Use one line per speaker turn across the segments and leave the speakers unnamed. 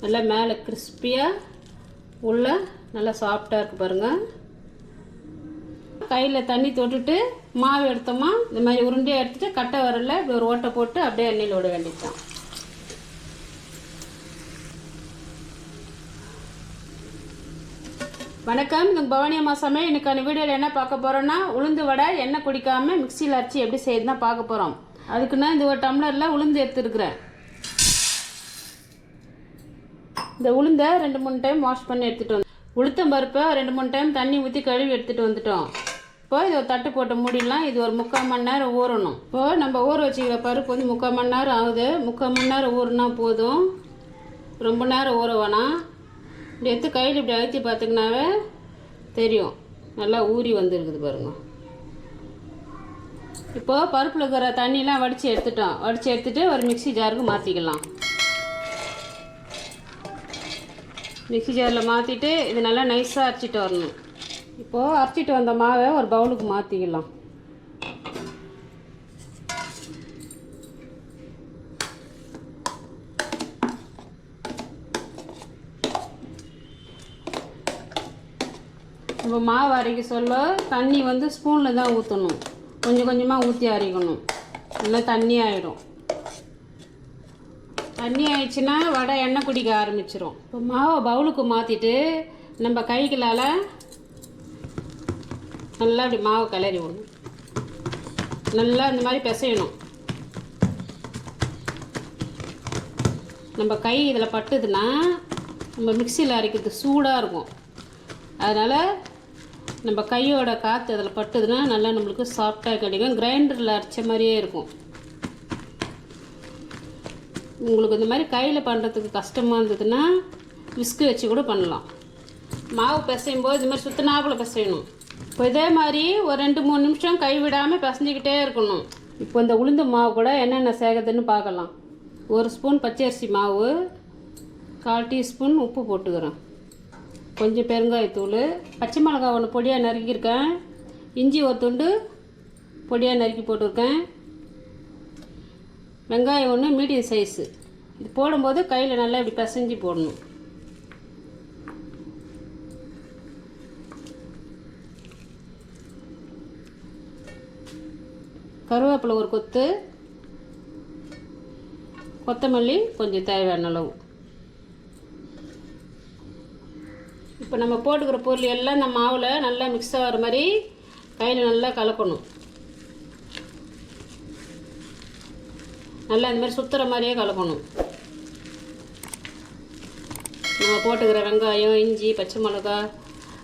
நல்லா மேலே கிறிஸ்பியாக உள்ள நல்லா சாஃப்டாக இருக்குது பாருங்கள். கையில் தண்ணி தொட்டுட்டு மாவு எடுத்தோமா இந்த மாதிரி உருண்டையாக எடுத்துகிட்டு கட்டை வரல இப்படி ஒரு ஓட்டை போட்டு அப்படியே எண்ணெயில் விட வேண்டியதுதான். வணக்கம், இந்த பவானி அம்மா சமையல். இன்னைக்கான வீடியோவில் என்ன பார்க்க போகிறோன்னா உளுந்து வடை எண்ணெய் குடிக்காமல் மிக்சியில் அரைச்சி எப்படி செய்யுதுன்னா பார்க்க போகிறோம். அதுக்குன்னா இந்த ஒரு டம்ளரில் உளுந்து எடுத்துருக்குறேன். இந்த உளுந்தை 2-3 டைம் வாஷ் பண்ணி எடுத்துகிட்டு வந்து உளுத்தம் பருப்பை 2-3 டைம் தண்ணி ஊற்றி கழுவி எடுத்துகிட்டு வந்துட்டோம். இப்போ இது ஒரு தட்டு போட்டு மூடிடலாம். இது ஒரு 3/4 மணி நேரம் ஊறணும். இப்போது நம்ம ஊற வச்சுக்கிற பருப்பு வந்து 3/4 மணி நேரம் ஆகுது. 3/4 மணி நேரம் ஊறினா போதும், ரொம்ப நேரம் ஊற வேணாம். இப்படி எடுத்து கையில் இப்படி அழுத்தி பார்த்திங்கனாவே தெரியும், நல்லா ஊறி வந்துருக்குது பாருங்கள். இப்போது பருப்பில் இருக்கிற தண்ணியெலாம் வடித்து எடுத்துட்டோம். வடித்து எடுத்துகிட்டு ஒரு மிக்சி ஜாருக்கு மாற்றிக்கலாம். மிக்சி ஜாரில் மாற்றிட்டு இது நல்லா நைஸாக அரைச்சிட்டு வரணும். இப்போது அரைச்சிட்டு வந்த மாவை ஒரு பவுலுக்கு மாற்றிக்கலாம். இப்போ மாவு அரைக்க சொல்ல தண்ணி வந்து ஸ்பூனில் தான் ஊற்றணும். கொஞ்சம் கொஞ்சமாக ஊற்றி அரைக்கணும், இல்லை தண்ணி ஆகிடும். தண்ணி ஆயிடுச்சுன்னா வடை எண்ணெய் குடிக்க ஆரம்பிச்சிடும். இப்போ மாவை பவுலுக்கு மாற்றிட்டு நம்ம கைகளால் நல்லா அப்படி மாவு கிளறி விடணும். நல்லா இந்த மாதிரி பிசையணும். நம்ம கை இதில் பட்டுதுன்னா நம்ம மிக்சியில் அரைக்கிறது சூடாக இருக்கும். அதனால் நம்ம கையோட காற்று அதில் பட்டுதுன்னா நல்லா நம்மளுக்கு சாஃப்டாக கிடைக்கும். கிரைண்டரில் அரைச்ச மாதிரியே இருக்கும். உங்களுக்கு இந்த மாதிரி கையில் பண்ணுறதுக்கு கஷ்டமாக இருந்ததுன்னா விஸ்கு வச்சு கூட பண்ணலாம். மாவு பிசையும் போது இது மாதிரி சுத்தினாப்பில் பிசையணும். இப்போ இதே மாதிரி ஒரு 2-3 நிமிஷம் கைவிடாமல் பிசைஞ்சிக்கிட்டே இருக்கணும். இப்போ இந்த உளுந்து மாவு கூட என்னென்ன சேர்க்குதுன்னு பார்க்கலாம். 1 ஸ்பூன் பச்சரிசி மாவு, 1/4 டீஸ்பூன் உப்பு போட்டுக்கிறேன், கொஞ்சம் பெருங்காயத்தூள், பச்சை மிளகாய் 1 பொடியாக நறுக்கியிருக்கேன், இஞ்சி 1 துண்டு பொடியாக நறுக்கி போட்டிருக்கேன், வெங்காயம் 1 மீடியம் சைஸு. இது போடும்போது கையில் நல்லா இப்படி பிசைஞ்சு போடணும். கருவேப்பிலை 1 கொத்து, கொத்தமல்லி கொஞ்சம் தேவையான அளவு. இப்போ நம்ம போட்டுக்கிற பொருள் எல்லாம் இந்த மாவில் நல்லா மிக்ஸ் ஆகிற மாதிரி கையில் நல்லா கலக்கணும். நல்லா இந்த மாதிரி சுற்றுற மாதிரியே கலக்கணும். நம்ம போட்டுக்கிற வெங்காயம், இஞ்சி, பச்சை மிளகா,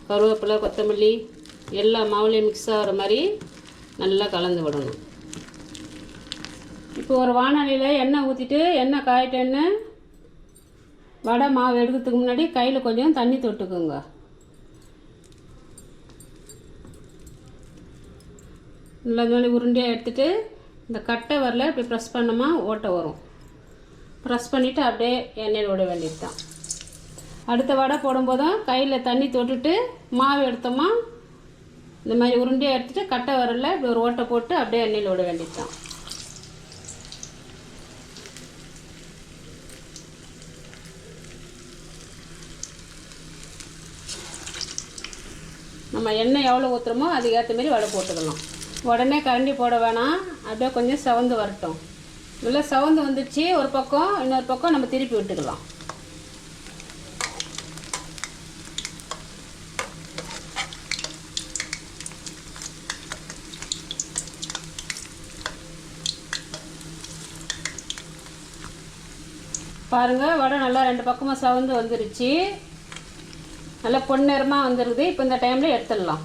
கருவேப்பிலை, கொத்தமல்லி எல்லாம் மாவுலேயும் மிக்ஸ் ஆகிற மாதிரி நல்லா கலந்து விடணும். இப்போ ஒரு வாணலியில் எண்ணெய் ஊற்றிட்டு எண்ணெய் காயிட்டேன்னு வடை மாவு எடுக்கிறதுக்கு முன்னாடி கையில் கொஞ்சம் தண்ணி தொட்டுக்குங்க. நல்லா மாதிரி உருண்டையாக எடுத்துகிட்டு இந்த கட்டை வரல இப்படி ப்ரெஸ் பண்ணோமா ஓட்டை வரும். ப்ரெஸ் பண்ணிவிட்டு அப்படியே எண்ணெயில் விட வேண்டியது தான். அடுத்த வடை போடும்போதும் கையில் தண்ணி தொட்டுட்டு மாவு எடுத்தோமா இந்த மாதிரி உருண்டையாக எடுத்துகிட்டு கட்டை வரல இப்படி ஒரு ஓட்டை போட்டு அப்படியே எண்ணெயில் விட வேண்டியது தான். நம்ம எண்ணெய் எவ்வளோ ஊற்றுறோமோ அதுக்கேற்ற மாதிரி வடை போட்டுக்கலாம். உடனே கரண்டி போட வேணாம், அப்படியே கொஞ்சம் செவந்து வரட்டும். நல்லா செவந்து வந்துடுச்சு ஒரு பக்கம், இன்னொரு பக்கம் நம்ம திருப்பி விட்டுக்கலாம். பாருங்கள், வடை நல்லா 2 பக்கமும் செவந்து வந்துருச்சு. நல்லா பொன்னிறமாக வந்துருக்குது. இப்போ இந்த டைமில் எடுத்துடலாம்.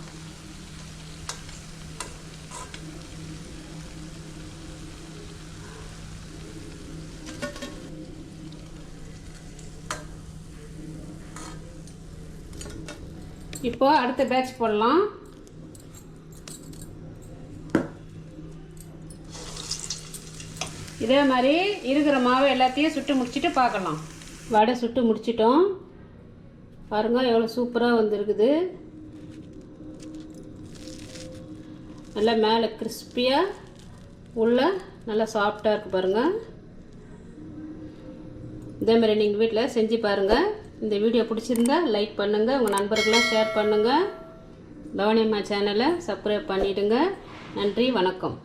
இப்போ அடுத்த பேட்ச் போடலாம். இதே மாதிரி இருக்கிற மாவை எல்லாத்தையும் சுட்டு முடிச்சுட்டு பார்க்கலாம். வடை சுட்டு முடிச்சிட்டோம். பாருங்கள் எவ்வளோ சூப்பராக வந்துருக்குது. நல்லா மேலே கிறிஸ்பியாக உள்ள நல்லா சாஃப்டாக இருக்குது பாருங்கள். இதேமாதிரி நீங்கள் வீட்டில் செஞ்சு பாருங்கள். இந்த வீடியோ பிடிச்சிருந்தா லைக் பண்ணுங்கள், உங்கள் நண்பர்களாக ஷேர் பண்ணுங்கள். பவானியம்மா சேனலை சப்ஸ்கிரைப் பண்ணிவிடுங்க. நன்றி, வணக்கம்.